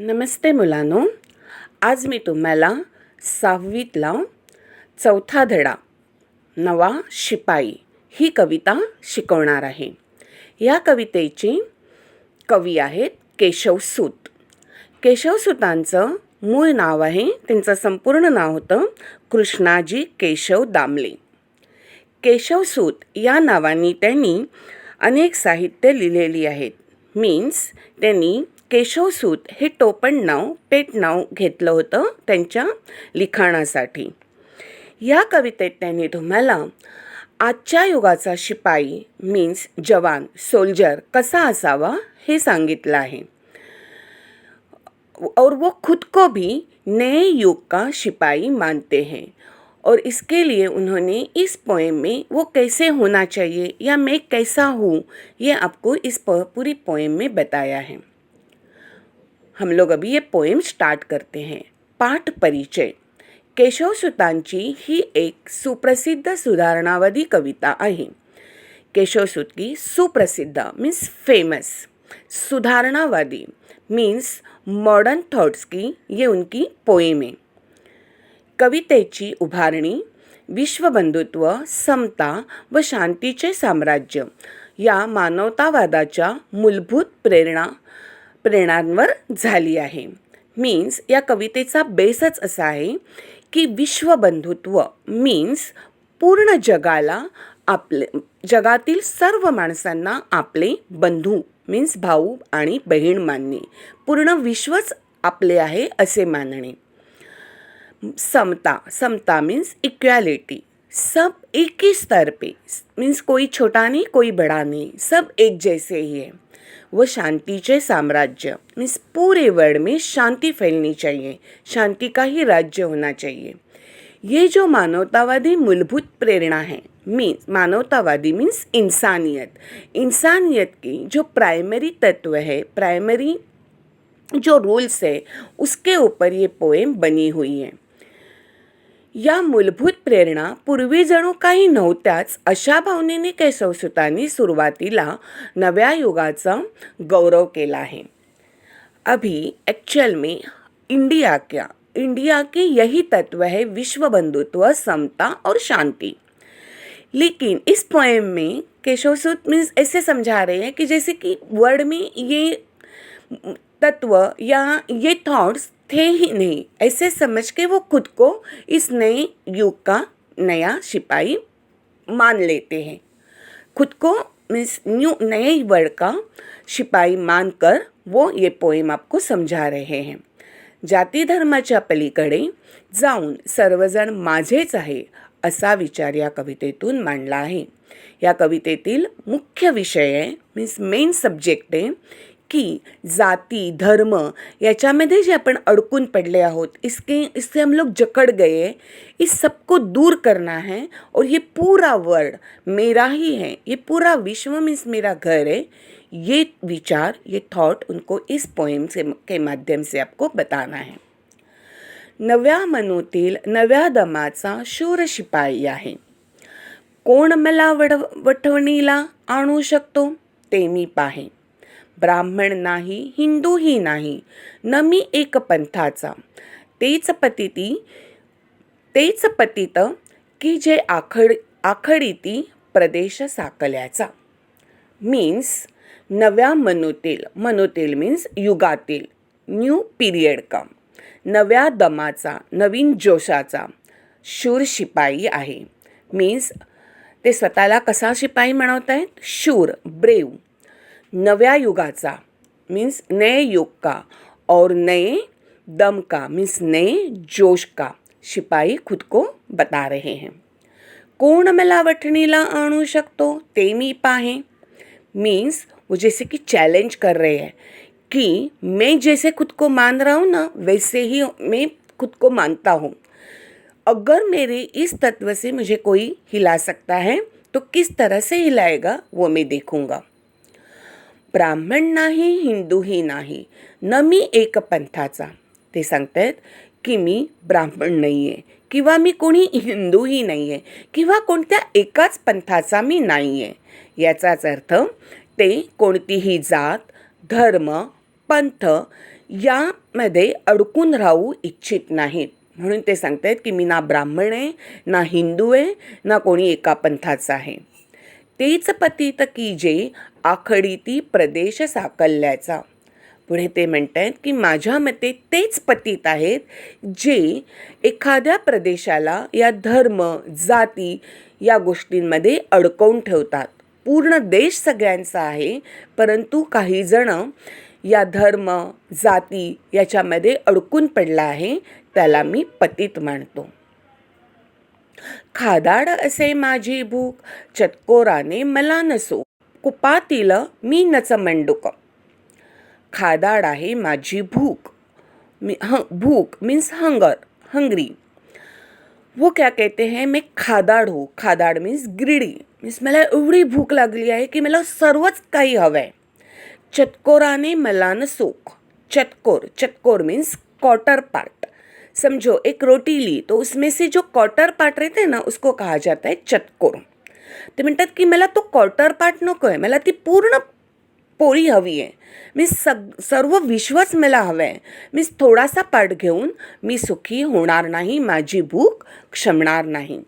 नमस्ते मुलांनो. आज मी तुम्हाला 6वीतला चौथा धडा नवा शिपाई ही कविता शिकवणार आहे. या कवितेचे कवी आहेत केशवसूत. केशवसूतांचं मूळ नाव आहे, त्यांचं संपूर्ण नाव होतं कृष्णाजी केशव दामले. केशवसूत या नावाने त्यांनी अनेक साहित्य लिहिलेली आहेत. त्यांनी केशवसूत हे टोपण नाव, पेट नाव घेतलं होतं त्यांच्या लिखाणासाठी. या कवितेत त्यांनी तुम्हाला आजच्या युगाचा शिपाई जवान, सोल्जर कसा असावा हे सांगितलं आहे. और वो खुद को भी नए युग का सिपाही मानते हैं और इसके लिए उन्होंने इस पोएम में वो कैसे होना चाहिए या मैं कैसा हूँ ये आपको इस पूरी पोएम में बताया है. हम लोग अभी ये पोएम स्टार्ट करते हैं. पाठ परिचय. केशवसूतांची ही एक सुप्रसिद्ध सुधारणावादी कविता आहे. केशवसूत की सुप्रसिद्ध फेमस, सुधारणावादी मॉडर्न थॉट्स की ये उनकी पोएम है. कवितेची उभारणी विश्वबंधुत्व, समता व शांतीचे साम्राज्य या मानवतावादाच्या मूलभूत प्रेरणांवर झाली आहे. या कवितेचा बेसच असा आहे की विश्वबंधुत्व पूर्ण जगाला जगातील सर्व माणसांना आपले बंधू भाऊ आणि बहीण मानणे, पूर्ण विश्वच आपले आहे असे मानणे. समता इक्वालिटी, सब एक ही स्तर पे, कोई छोटा नहीं कोई बड़ा नहीं, सब एक जैसे ही है. वो शांति साम्राज्य पूरे वर्ल्ड में शांति फैलनी चाहिए, शांति का ही राज्य होना चाहिए. ये जो मानवतावादी मूलभूत प्रेरणा है, मानवतावादी इंसानियत की जो प्राइमरी तत्व है, प्राइमरी जो रूल्स है, उसके ऊपर ये पोएम बनी हुई है. या मूलभूत प्रेरणा पूर्वी जणू काही नव्हत्याच अशा भावनेने केशवसूतांनी सुरुवातीला नव्या युगाचा गौरव केला आहे. अभी एक्चुअल में इंडिया के यही तत्व है, विश्व बंधुत्व, समता और शांति. लेकिन इस पोएम में केशवसूत ऐसे समझा रहे हैं कि जैसे कि वर्ल्ड में ये तत्व या ये थॉट्स थे ही नहीं, ऐसे समझ के वो खुद को इस नए युग का नया सिपाही मान लेते हैं. खुद को नए वर्ल्ड का सिपाही मानकर वो ये पोएम आपको समझा रहे हैं. जाती धर्माच्या पलीकडे जाऊन सर्वजण माझेच आहे असा विचार या कवितेतून मांडला आहे. या कवितेतील मुख्य विषय आहे मेन सब्जेक्ट आहे कि जाति धर्म याच्यामध्ये जे आपण अडकून पडले आहोत, इससे हम लोग जकड़ गए हैं, इस सबको दूर करना है. और ये पूरा वर्ल्ड मेरा ही है, ये पूरा विश्व मेरा घर है. ये विचार, ये थॉट उनको इस पोएम के माध्यम से आपको बताना है. नव्या मनूतील नव्या दमाचा शूर शिपाई आहे. कोण मला वठवणीला आणू शकतो ते मी पाहे. ब्राह्मण नाही हिंदूही नाही, न मी एक पंथाचा. तेच पतित की जे आखडीती प्रदेश साकल्याचा. नव्या मनोतील युगातील, न्यू पीरियड का. नव्या दमाचा, नवीन जोशाचा शूर शिपाई आहे. ते स्वतःला कसा शिपाई म्हणवत आहेत? शूर, ब्रेव. नव्या युगाचा नए युग का और नए दम का नए जोश का सिपाही खुद को बता रहे हैं. कोण मला वठणीला आणू शकतो ते मी पाहे. वो जैसे कि चैलेंज कर रहे हैं कि मैं जैसे खुद को मान रहा हूँ ना, वैसे ही मैं खुद को मानता हूँ. अगर मेरे इस तत्व से मुझे कोई हिला सकता है तो किस तरह से हिलाएगा वो मैं देखूँगा. ब्राह्मण नाही हिंदूही नाही, न मी एक पंथाचा. ते सांगतायत की मी ब्राह्मण नाही आहे किंवा मी कोणी हिंदूही नाही आहे किंवा कोणत्या एकाच पंथाचा मी नाही आहे. याचाच अर्थ ते कोणतीही जात, धर्म, पंथ यामध्ये अडकून राहू इच्छित नाहीत. म्हणून ते सांगतायत की मी ना ब्राह्मण आहे, ना हिंदू आहे, ना कोणी एका पंथाचा आहे. तेच पतित की जे आखडीती प्रदेश साकल्याचा. पुढे ते म्हणतायत की माझ्या मते तेच पतित आहेत जे एखाद्या प्रदेशाला या धर्म, जाती या गोष्टींमध्ये अडकवून ठेवतात. पूर्ण देश सगळ्यांचा आहे, परंतु काही जण या धर्म, जाती याच्यामध्ये अडकून पडला आहे, त्याला मी पतित मानतो. खादाड असे माझी भूक, चतकोराने मला नसो, कुपातील मी नच मंडूक. खादाड आहे माझी भूक, भूक मीन्स हंगरी. वो क्या कहते हैं, मैं खादाड हूँ. खादाड मीन्स ग्रीडी, मीन्स मला एवढी भूक लागली आहे की मला सर्वच काही हवं आहे. चतकोराने मला नसोक. चतकोर मीन्स क्वार्टर पार्ट. समझो एक रोटी ली तो उसमें से जो क्वार्टर पार्ट रहते हैं ना, उसको कहा जाता है चतकोर. ते म्हणतात की मला तो क्वार्टर पार्ट नको आहे, मला ती पूर्ण पोळी हवी आहे. मी सर्व विश्वच मला हवं आहे. मी थोडासा पार्ट घेऊन मी सुखी होणार नाही, माझी भूक क्षमणार नाही.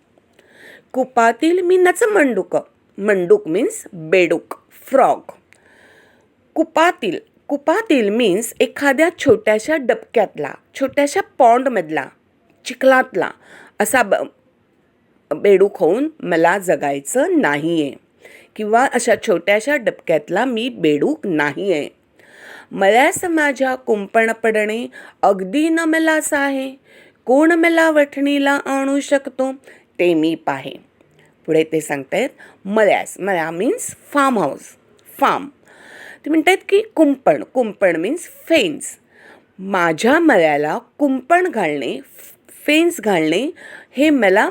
कुपातील मी नच मंडूक. मंडूक मीन्स बेडूक, फ्रॉग. कुपातील मीन्स एखाद्या छोट्याशा डबक्यातला, छोट्याशा पॉन्डमधला, चिखलातला असा बेडूक होऊन मला जगायचं नाही आहे, किंवा अशा छोट्याशा डबक्यातला मी बेडूक नाही आहे. मल्यास माझ्या कुंपण पडणे अगदी न मलास आहे, कोण मला वठणीला आणू शकतो ते मी पाहे. पुढे ते सांगतायत मल्यास, मल्या मीन्स फार्म हाऊस, फार्म. ते म्हणतात की कुंपण मीन्स फेन्स. माझ्या मळ्याला कुंपण घालणे, फेन्स घालणे हे मला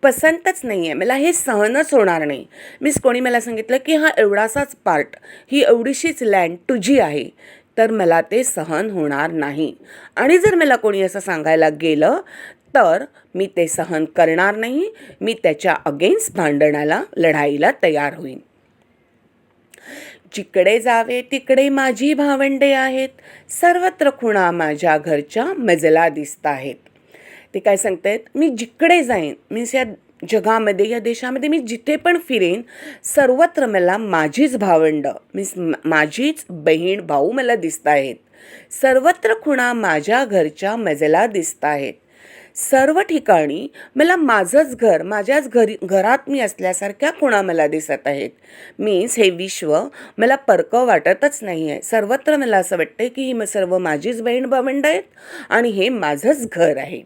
पसंतच नाही आहे, मला हे सहनच होणार नाही. मीन्स कोणी मला सांगितलं की हा एवढासाच पार्ट, ही एवढीशीच लँड तुझी आहे, तर मला ते सहन होणार नाही. आणि जर मला कोणी असं सांगायला गेलं तर मी ते सहन करणार नाही. मी त्याच्या अगेन्स्ट भांडणाला, लढाईला तयार होईन. जिकडे जावे तिकडे माझी भावंडे आहेत, सर्वत्र खुणा माझ्या घरच्या मजला दिसत आहेत. ते काय सांगतायत, मी जिकडे जाईन मीन्स या जगामध्ये, या देशामध्ये मी जिथे पण फिरेन, सर्वत्र मला माझीच भावंड मीन्स माझीच बहीण भाऊ मला दिसत आहेत. सर्वत्र खुणा माझ्या घरच्या मजला दिसत आहेत. सर्व ठिकाणी मला माझंच घर, माझ्याच घरात मी असल्यासारख्या खुणा मला दिसत आहेत. मीन्स हे विश्व मला परकं वाटतच नाही आहे. सर्वत्र मला असं वाटतं की ही सर्व माझीच बहीण भावंड आहेत आणि हे माझंच घर आहे.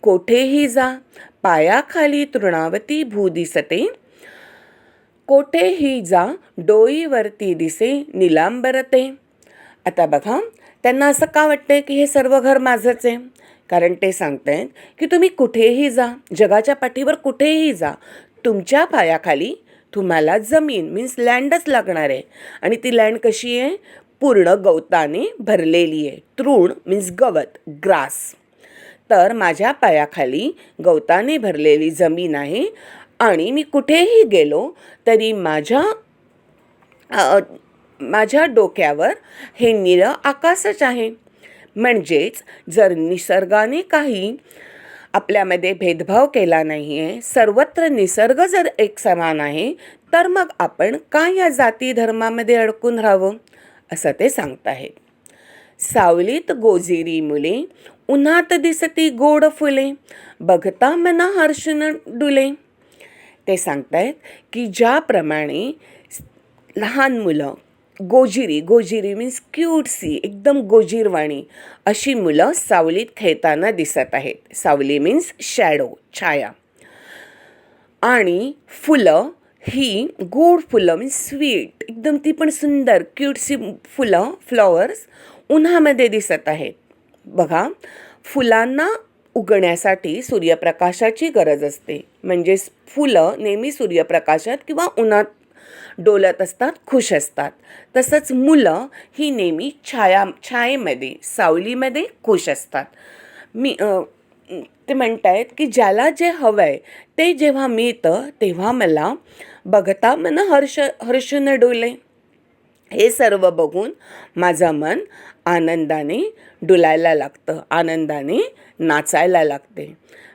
कोठेही जा पायाखाली तृणावती भू दिसते, कोठेही जा डोईवरती दिसे निलांबरते. आता बघा, त्यांना असं का वाटतंय की हे सर्व घर माझंच आहे? कारण ते सांगतायत की तुम्ही कुठेही जा, जगाच्या पाठीवर कुठेही जा, तुमच्या पायाखाली तुम्हाला जमीन मीन्स लँडच लागणार आहे. आणि ती लँड कशी आहे? पूर्ण गवताने भरलेली आहे. तृण मीन्स गवत, ग्रास. तर माझ्या पायाखाली गवताने भरलेली जमीन आहे आणि मी कुठेही गेलो तरी माझ्या डोक्यावर हे निळं आकाशच आहे. म्हणजेच जर निसर्गाने काही आपल्यामध्ये भेदभाव केला नाही आहे, सर्वत्र निसर्ग जर एक समान आहे, तर मग आपण का या जाती धर्मामध्ये अडकून राहावं, असं ते सांगत आहेत. सावलीत गोजिरी मुले, उन्हात दिसती गोड फुले, बघता मना हर्षण डुले. ते सांगतायत की ज्याप्रमाणे लहान मुलं गोजिरी मीन्स क्यूटसी, एकदम गोजीरवाणी अशी मुलं सावलीत खेळताना दिसत आहेत. सावली मीन्स शॅडो, छाया. आणि फुलं ही गोड फुलं मीन्स स्वीट, एकदम ती पण सुंदर क्यूटसी फुलं, फ्लॉवर्स उन्हामध्ये दिसत आहेत. बघा, फुलांना उगण्यासाठी सूर्यप्रकाशाची गरज असते. म्हणजे फुलं नेहमी सूर्यप्रकाशात किंवा उन्हात डोलत असतात, खुश असतात. तसंच मुलं ही नेहमी छायेमध्ये, सावलीमध्ये खुश असतात. ते म्हणतायत की ज्याला जे हवं आहे ते जेव्हा मिळतं तेव्हा मला बघता मन हर्ष न डोले. हे सर्व बघून माझं मन आनंदाने डुलायला लागतं, आनंदाने नाचायला लागते.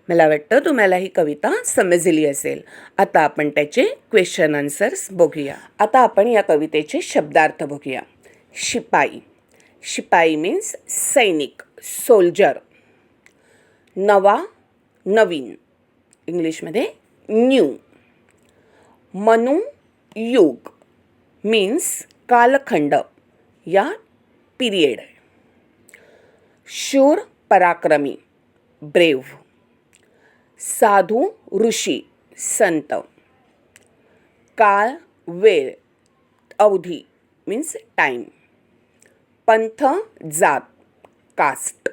मला वाटतं तुम्हाला ही कविता समजली असेल. आता आपण त्याचे क्वेश्चन आन्सर्स बघूया. आता आपण या कवितेचे शब्दार्थ बघूया. शिपाई, शिपाई मीन्स सैनिक, सोल्जर. नवा, नवीन, इंग्लिशमध्ये न्यू. मनुयुग मीन्स कालखंड या पिरियड. शूर पराक्रमी, ब्रेव. साधू ऋषी, संत. काळ, वेळ, अवधी मीन्स टाईम. पंथ, जात, कास्ट.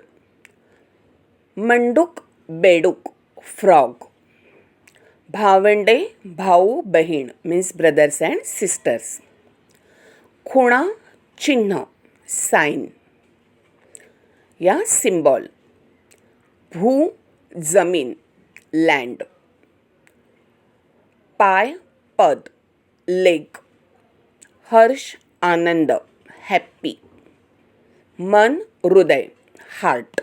मंडूक, बेडूक, फ्रॉग. भावंडे, भाऊ बहीण मीन्स ब्रदर्स अँड सिस्टर्स. खुणा, चिन्ह, साइन या सिम्बॉल. भू, जमीन, लँड. पाय, पद, लेग. हर्ष, आनंद, हॅप्पी. मन, हृदय, हार्ट.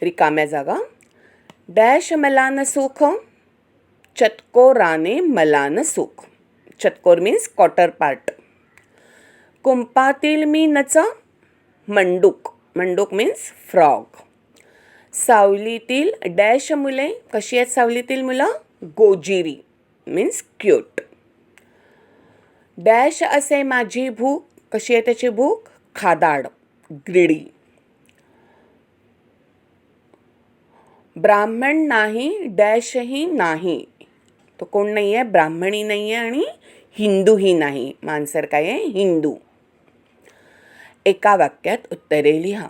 रिकाम्या जागा. डॅश मलान सुख, चतकोराने मलान सुख. चतकोर मीन्स क्वार्टर पार्ट. कुंपातील मी नच, मंडूक, मंडूक मीन्स फ्रॉग. सावलीतील डॅश मुले, कशी आहेत सावलीतील मुलं? गोजिरी मीन्स क्यूट. डॅश असे माझी भूक, कशी आहे त्याची भूक? खादाड, ग्रीडी. ब्राह्मण नाही, डॅशही नाही. तो कोण नाही आहे? ब्राह्मणी नाही आहे आणि हिंदूही नाही. मान्सर काय आहे? हिंदू. एका वाक्यात उत्तरे लिहा.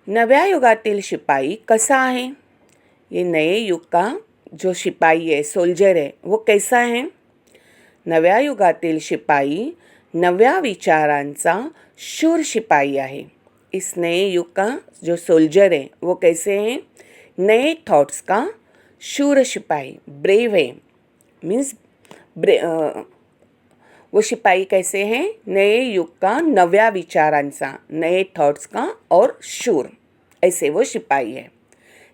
नव्या युगातील शिपाई कसा आहे? ये नए युग का जो शिपाई है, सोल्जर है, वो कैसा है? नव्या युगातील शिपाई नव्या विचारांचा शूर शिपाई आहे. इस नए युग का जो सोल्जर है वो कैसे है? नए थॉट्स का शूर शिपाई, ब्रेव है मीन्स वो शिपाई कैसे हैं? नए युग का, नव्या विचारांचा, नए थॉट्स का और शूर, ऐसे वो शिपाई है.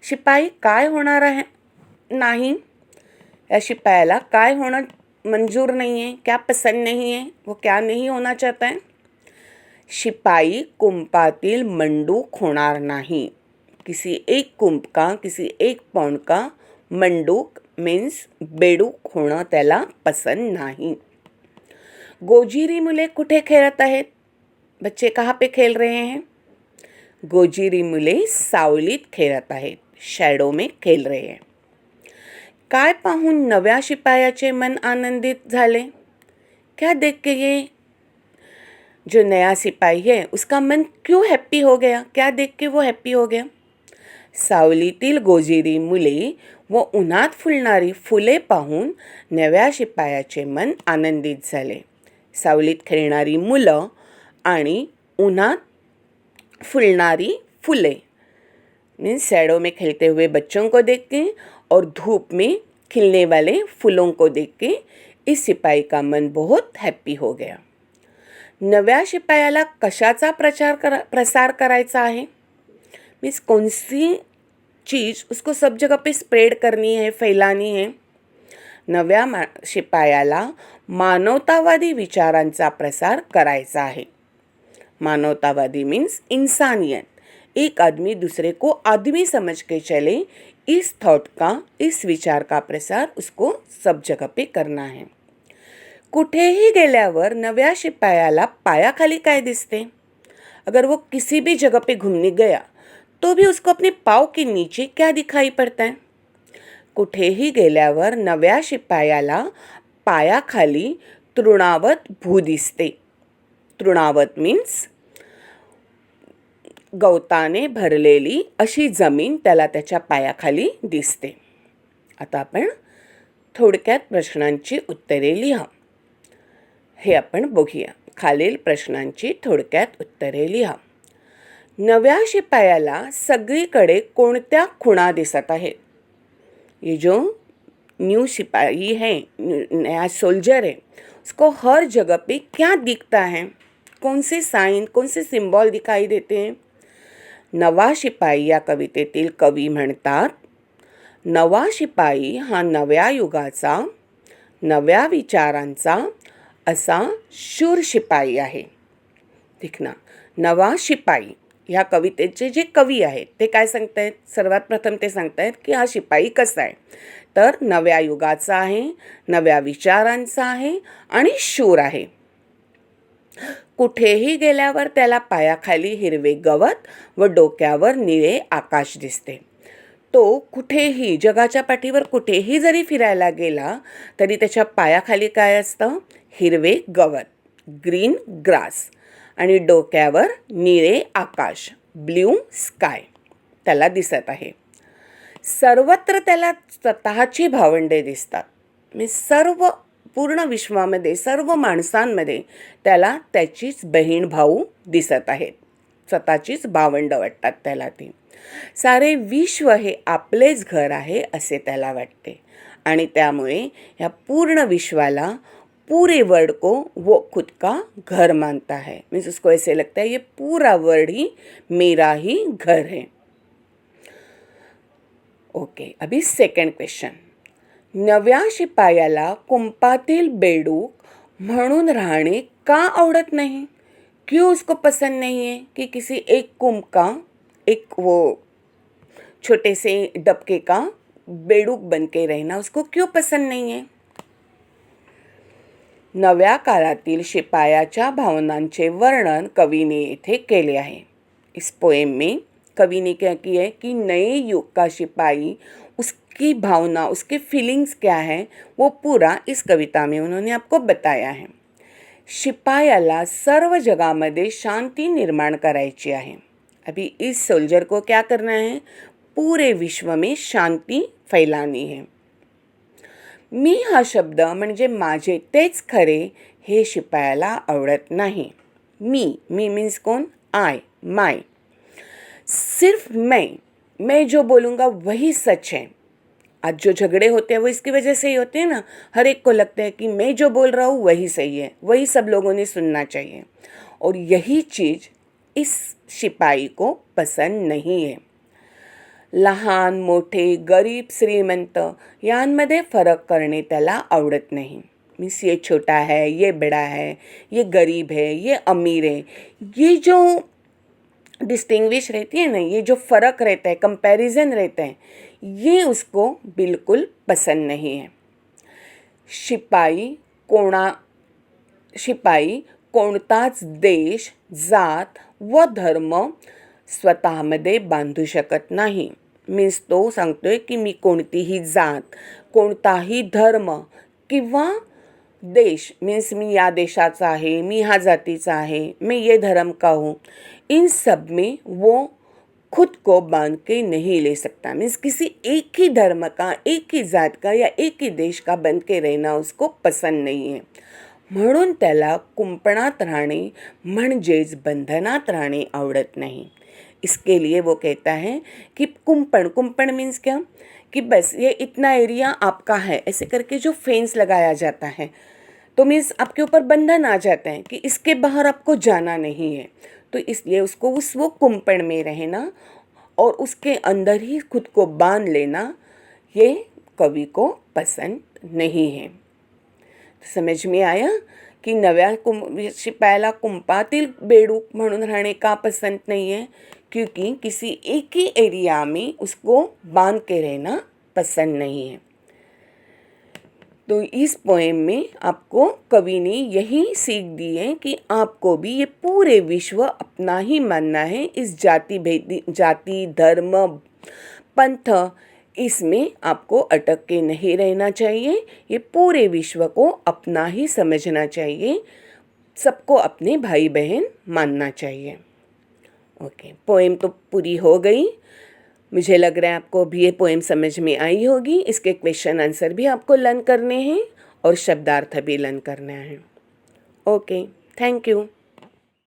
शिपाई काय होणार आहे नाही? या शिपायाला काय होणं मंजूर नहीं है? क्या पसंद नहीं है? वो क्या नहीं होना चाहता है? शिपाई कुंपातील मंडूक होणार नाही. किसी एक कुंप का, किसी एक पौंड का मंडूक मीन्स बेडूक होणं त्याला पसंद नाही. गोजिरी मुले कुठे खेळत आहेत? बच्चे कहाँ पे खेल रहे हैं? गोजिरी मुले सावलीत खेळत आहेत, शॅडो में खेल रहे हैं. काय पाहून नव्या शिपायाचे मन आनंदित झाले? क्या देख के ये जो नया सिपाही है उसका मन क्यों हैप्पी हो गया? क्या देख के वो हैप्पी हो गया? सावलीतील गोजिरी मुले व उन्हात फुलणारी फुले पाहून नव्या शिपायाचे मन आनंदित झाले. सावलीत खेळणारी मुलं आणि उन्हात फुलणारी फुले मीन्स शैडो में खेलते हुए बच्चों को देख के और धूप में खिलने वाले फूलों को देख के इस सिपाही का मन बहुत हैप्पी हो गया. नव्या शिपायाला कशाचा प्रसार करायचा आहे? मीन्स कौन सी चीज़ उसको सब जगह पे स्प्रेड करनी है, फैलानी है. नव्या शिपायाला मानवतावादी विचारांचा प्रसार करायचा आहे. मानवतावादी मीन्स इंसानियत. एक आदमी दूसरे को आदमी समझ के चले, इस थॉट का, इस विचार का प्रसार उसको सब जगह पे करना है. कुठेही गेल्यावर नव्या शिपायाला पायाखाली काय दिसते? अगर वो किसी भी जगह पे घूमने गया तो भी उसको अपने पाँव के नीचे क्या दिखाई पड़ता है? कुठेही गेल्यावर नव्या शिपायाला पायाखाली तृणावत भू दिसते. तृणावत मीन्स गवताने भरलेली अशी जमीन त्याला त्याच्या पायाखाली दिसते. आता आपण थोडक्यात प्रश्नांची उत्तरे लिहा. हे आपण बघूया. खालील प्रश्नांची थोडक्यात उत्तरे लिहा. नव्या शिपायाला सगळीकडे कोणत्या खुणा दिसत आहेत? ये जो न्यू सिपाही है, नया सोल्जर है, उसको हर जगह पे क्या दिखता है? कौन से साइन, कौन से सिम्बॉल दिखाई देते हैं? नवा शिपाई या कवितेतील कवी म्हणतात, नवा शिपाई हा नव्या युगाचा, नव्या विचारांचा असा शूर शिपाई आहे. ठीक ना. नवा शिपाई ह्या कवितेचे जे कवी आहेत ते काय सांगतायत? सर्वात प्रथम ते सांगतायत की हा शिपाई कसा आहे, तर नव्या युगाचा आहे, नव्या विचारांचा आहे आणि शूर आहे. कुठेही गेल्यावर त्याला पायाखाली हिरवे गवत व डोक्यावर निळे आकाश दिसते. तो कुठेही, जगाच्या पाठीवर कुठेही जरी फिरायला गेला तरी त्याच्या पायाखाली काय असतं? हिरवे गवत, ग्रीन ग्रास, आणि डोक्यावर निळे आकाश, ब्ल्यू स्काय त्याला दिसत आहे. सर्वत्र त्याला स्वतःची भावंडे दिसतात. म्हणजे सर्व पूर्ण विश्वामध्ये, सर्व माणसांमध्ये त्याला त्याचीच बहीण भाऊ दिसत आहेत. स्वतःचीच भावंड वाटतात त्याला ती. सारे विश्व हे आपलेच घर आहे असे त्याला वाटते आणि त्यामुळे या पूर्ण विश्वाला पूरे वर्ल्ड को वो खुद का घर मानता है. मीन्स उसको ऐसे लगता है ये पूरा वर्ल्ड ही मेरा ही घर है. ओके, अभी सेकंड क्वेश्चन. नव्या शिपायाला कुंपातील बेडूक म्हणून राहणे का आवडत नहीं? क्यों उसको पसंद नहीं है कि किसी एक कुंभ का, एक वो छोटे से डबके का बेडूक बन के रहना उसको क्यों पसंद नहीं है? नव्या काळातील शिपायाच्या भावनांचे वर्णन कवीने इथे केले आहे. इस पोएम में कवि ने क्या किया है कि नए युग का शिपाई, उसकी भावना, उसके फीलिंग्स क्या है, वो पूरा इस कविता में उन्होंने आपको बताया है. शिपायाला सर्व जगामध्ये शांति निर्माण करायची आहे. अभी इस सोल्जर को क्या करना है? पूरे विश्व में शांति फैलानी है. मी हा शब्द म्हणजे माझे तेच खरे हे शिपायाला आवडत नाही. मी मीन्स कौन? I, my. सिर्फ मैं जो बोलूँगा वही सच है. आज जो झगड़े होते हैं वो इसकी वजह से ही होते हैं ना. हर एक को लगता है कि मैं जो बोल रहा हूँ वही सही है, वही सब लोगों ने सुनना चाहिए. और यही चीज़ इस शिपाई को पसंद नहीं है. लहान मोठे, गरीब श्रीमंत यांमध्ये फरक करणे त्याला आवडत नहीं. मीन्स ये छोटा है, ये बड़ा है, ये गरीब है, ये अमीर है, ये जो डिस्टिंग्विश रहती है ना, ये जो फ़र्क रहता है, कंपैरिजन रहता है, ये उसको बिल्कुल पसंद नहीं है. शिपाई कोणताच देश, जात व धर्म स्वतःमध्ये बांधू शकत नाही. मीन्स तो सांगतोय की मी कोणतीही जात, कोणताही धर्म किंवा देश, मीन्स मी या देशाचा आहे, मी ह्या जातीचा आहे, मैं ये धर्म का हूँ, इन सब में वो खुद को बांध के नहीं ले सकता. मीन्स किसी एक ही धर्म का, एक ही जात का या एक ही देश का बन के रहना उसको पसंद नहीं है. म्हणून त्याला कुंपणात राहणे म्हणजेच बंधनात राहणे आवडत नहीं. इसके लिए वो कहता है कि कुंपण मीन्स क्या, कि बस ये इतना एरिया आपका है, ऐसे करके जो फेंस लगाया जाता है तो मीन्स आपके ऊपर बंधन आ जाता है कि इसके बाहर आपको जाना नहीं है. तो इसलिए उसको वो कुंपण में रहना और उसके अंदर ही खुद को बांध लेना ये कवि को पसंद नहीं है. समझ में आया कि नव्या शिपायाला कुंपातील बेडूक म्हणून रहने का पसंद नहीं है, क्योंकि किसी एक ही एरिया में उसको बांध के रहना पसंद नहीं है. तो इस पोएम में आपको कवि ने यही सीख दी है कि आपको भी ये पूरे विश्व अपना ही मानना है. इस जाति धर्म पंथ इसमें आपको अटक के नहीं रहना चाहिए. ये पूरे विश्व को अपना ही समझना चाहिए. सबको अपने भाई बहन मानना चाहिए. ओके, पोएम तो पूरी हो गई. मुझे लग रहा है आपको भी ये पोएम समझ में आई होगी. इसके क्वेश्चन आंसर भी आपको लर्न करने हैं और शब्दार्थ भी लर्न करना है. Okay, thank you.